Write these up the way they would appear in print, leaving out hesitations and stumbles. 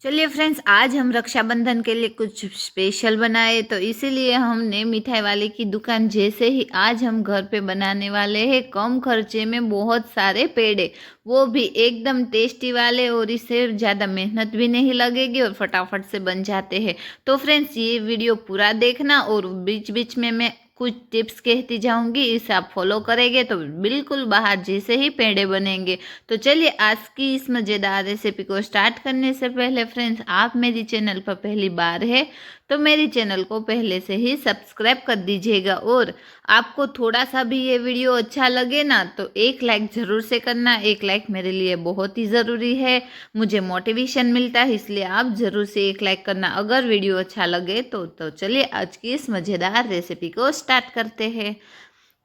चलिए फ्रेंड्स, आज हम रक्षाबंधन के लिए कुछ स्पेशल बनाए, तो इसीलिए हमने मिठाई वाले की दुकान जैसे ही आज हम घर पे बनाने वाले हैं कम खर्चे में बहुत सारे पेड़े, वो भी एकदम टेस्टी वाले, और इससे ज़्यादा मेहनत भी नहीं लगेगी और फटाफट से बन जाते हैं। तो फ्रेंड्स, ये वीडियो पूरा देखना और बीच बीच में मैं कुछ टिप्स कहती जाऊंगी, इसे आप फॉलो करेंगे तो बिल्कुल बाहर जैसे ही पेड़े बनेंगे। तो चलिए आज की इस मज़ेदार रेसिपी को स्टार्ट करने से पहले फ्रेंड्स, आप मेरी चैनल पर पहली बार है तो मेरी चैनल को पहले से ही सब्सक्राइब कर दीजिएगा, और आपको थोड़ा सा भी ये वीडियो अच्छा लगे ना तो एक लाइक ज़रूर से करना। एक लाइक मेरे लिए बहुत ही ज़रूरी है, मुझे मोटिवेशन मिलता है, इसलिए आप ज़रूर से एक लाइक करना अगर वीडियो अच्छा लगे तो चलिए आज की इस मज़ेदार रेसिपी को स्टार्ट करते हैं।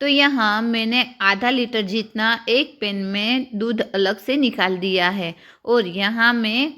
तो यहाँ मैंने आधा लीटर जितना एक पैन में दूध अलग से निकाल दिया है, और यहाँ मैं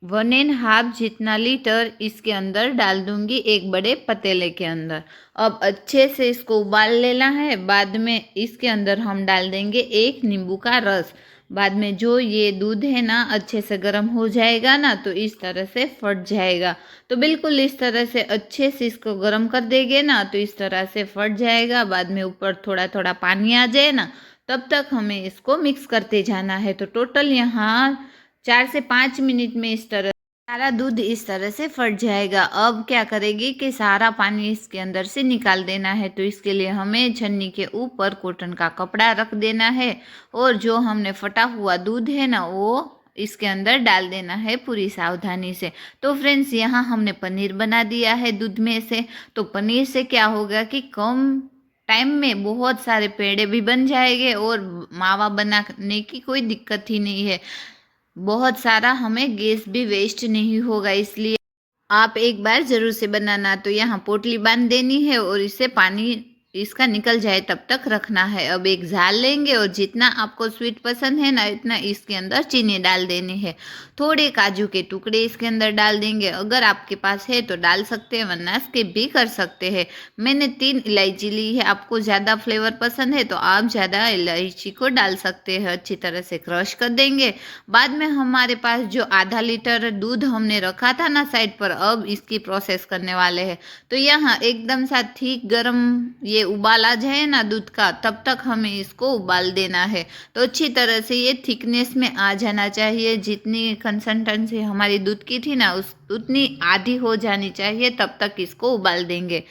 1.5 जितना लीटर इसके अंदर डाल दूंगी एक बड़े पतीले के अंदर। अब अच्छे से इसको उबाल लेना है। बाद में इसके अंदर हम डाल देंगे एक नींबू का रस। बाद में जो ये दूध है ना अच्छे से गर्म हो जाएगा ना तो इस तरह से फट जाएगा। तो बिल्कुल इस तरह से अच्छे से इसको गर्म कर देंगे ना तो इस तरह से फट जाएगा। बाद में ऊपर थोड़ा थोड़ा पानी आ जाए ना तब तक हमें इसको मिक्स करते जाना है। तो टोटल यहाँ 4 से 5 मिनट में इस तरह सारा दूध इस तरह से फट जाएगा। अब क्या करेगी कि सारा पानी इसके अंदर से निकाल देना है। तो इसके लिए हमें छन्नी के ऊपर कॉटन का कपड़ा रख देना है, और जो हमने फटा हुआ दूध है ना वो इसके अंदर डाल देना है पूरी सावधानी से। तो फ्रेंड्स, यहाँ हमने पनीर बना दिया है दूध में से। तो पनीर से क्या होगा कि कम टाइम में बहुत सारे पेड़े भी बन जाएंगे और मावा बनाने की कोई दिक्कत ही नहीं है। बहुत सारा हमें गैस भी वेस्ट नहीं होगा, इसलिए आप एक बार ज़रूर से बनाना। तो यहाँ पोटली बांध देनी है और इससे पानी इसका निकल जाए तब तक रखना है। अब एक जाल लेंगे और जितना आपको स्वीट पसंद है ना इतना इसके अंदर चीनी डाल देनी है। थोड़े काजू के टुकड़े इसके अंदर डाल देंगे, अगर आपके पास है तो डाल सकते हैं वरना स्किप भी कर सकते हैं। मैंने 3 इलायची ली है, आपको ज़्यादा फ्लेवर पसंद है तो आप ज़्यादा इलायची को डाल सकते हैं। अच्छी तरह से क्रश कर देंगे। बाद में हमारे पास जो आधा लीटर दूध हमने रखा था ना साइड पर, अब इसकी प्रोसेस करने वाले हैं। तो यहाँ एकदम सा ठीक गरम ये उबाल आ जाए ना दूध का तब तक हमें इसको उबाल देना है। तो अच्छी तरह से ये थिकनेस में आ जाना चाहिए, जितनी कंसिस्टेंसी हमारी दूध की थी ना उस उतनी आधी हो जानी चाहिए, तब तक इसको उबाल देंगे।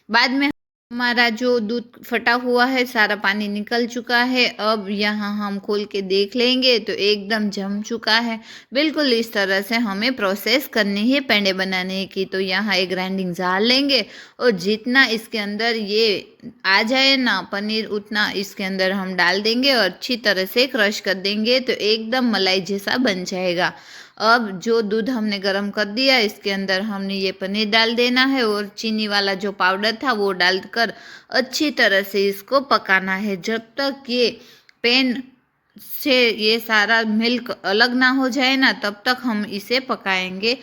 बाद में हमारा जो दूध फटा हुआ है सारा पानी निकल चुका है। अब यहाँ हम खोल के देख लेंगे तो एकदम जम चुका है। बिल्कुल इस तरह से हमें प्रोसेस करनी है पेड़े बनाने की। तो यहाँ एक ग्राइंडिंग जार लेंगे और जितना इसके अंदर ये आ जाए ना पनीर उतना इसके अंदर हम डाल देंगे और अच्छी तरह से क्रश कर देंगे, तो एकदम मलाई जैसा बन जाएगा। अब जो दूध हमने गर्म कर दिया इसके अंदर हमने ये पनीर डाल देना है, और चीनी वाला जो पाउडर था वो डालकर अच्छी तरह से इसको पकाना है जब तक ये पैन से ये सारा मिल्क अलग ना हो जाए ना तब तक हम इसे पकाएंगे।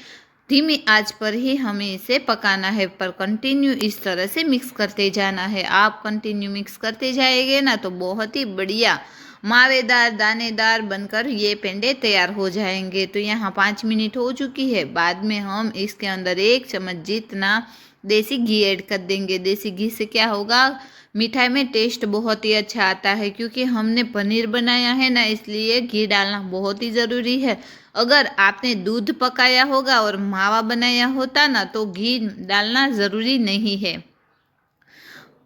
धीमी आंच पर ही हमें इसे पकाना है, पर कंटिन्यू इस तरह से मिक्स करते जाना है। आप कंटिन्यू मिक्स करते जाएंगे ना तो बहुत ही बढ़िया मावेदार दानेदार बनकर ये पेंडे तैयार हो जाएंगे। तो यहाँ 5 मिनट हो चुकी है। बाद में हम इसके अंदर 1 चम्मच जितना देसी घी ऐड कर देंगे। देसी घी से क्या होगा, मिठाई में टेस्ट बहुत ही अच्छा आता है। क्योंकि हमने पनीर बनाया है ना इसलिए घी डालना बहुत ही ज़रूरी है। अगर आपने दूध पकाया होगा और मावा बनाया होता ना तो घी डालना ज़रूरी नहीं है।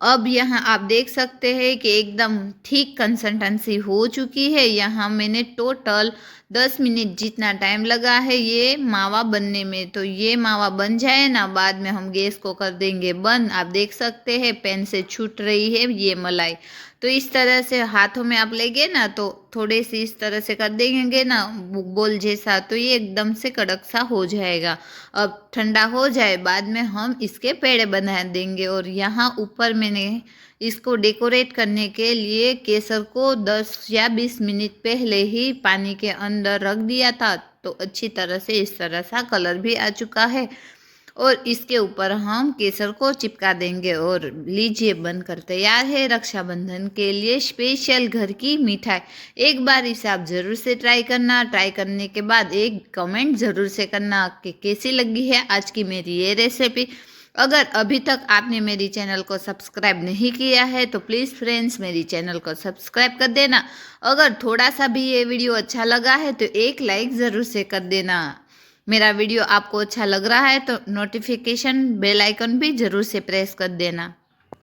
अब यहाँ आप देख सकते हैं कि एकदम ठीक कंसिस्टेंसी हो चुकी है। यहाँ मैंने टोटल 10 मिनट जितना टाइम लगा है ये मावा बनने में। तो ये मावा बन जाए ना बाद में हम गैस को कर देंगे बंद। आप देख सकते हैं पैन से छूट रही है ये मलाई। तो इस तरह से हाथों में आप लेंगे ना तो थोड़े से इस तरह से कर देंगे ना बोल जैसा, तो ये एकदम से कड़क सा हो जाएगा। अब ठंडा हो जाए बाद में हम इसके पेड़े बना देंगे। और यहाँ ऊपर मैंने इसको डेकोरेट करने के लिए केसर को 10 या 20 मिनट पहले ही पानी के अंदर रख दिया था, तो अच्छी तरह से इस तरह सा कलर भी आ चुका है। और इसके ऊपर हम केसर को चिपका देंगे। और लीजिए बनकर तैयार है रक्षाबंधन के लिए स्पेशल घर की मिठाई। एक बार इसे आप ज़रूर से ट्राई करना। ट्राई करने के बाद एक कमेंट ज़रूर से करना कि कैसी लगी है आज की मेरी ये रेसिपी। अगर अभी तक आपने मेरी चैनल को सब्सक्राइब नहीं किया है तो प्लीज़ फ्रेंड्स मेरी चैनल को सब्सक्राइब कर देना। अगर थोड़ा सा भी ये वीडियो अच्छा लगा है तो एक लाइक ज़रूर से कर देना। मेरा वीडियो आपको अच्छा लग रहा है तो नोटिफिकेशन बेल आइकन भी ज़रूर से प्रेस कर देना।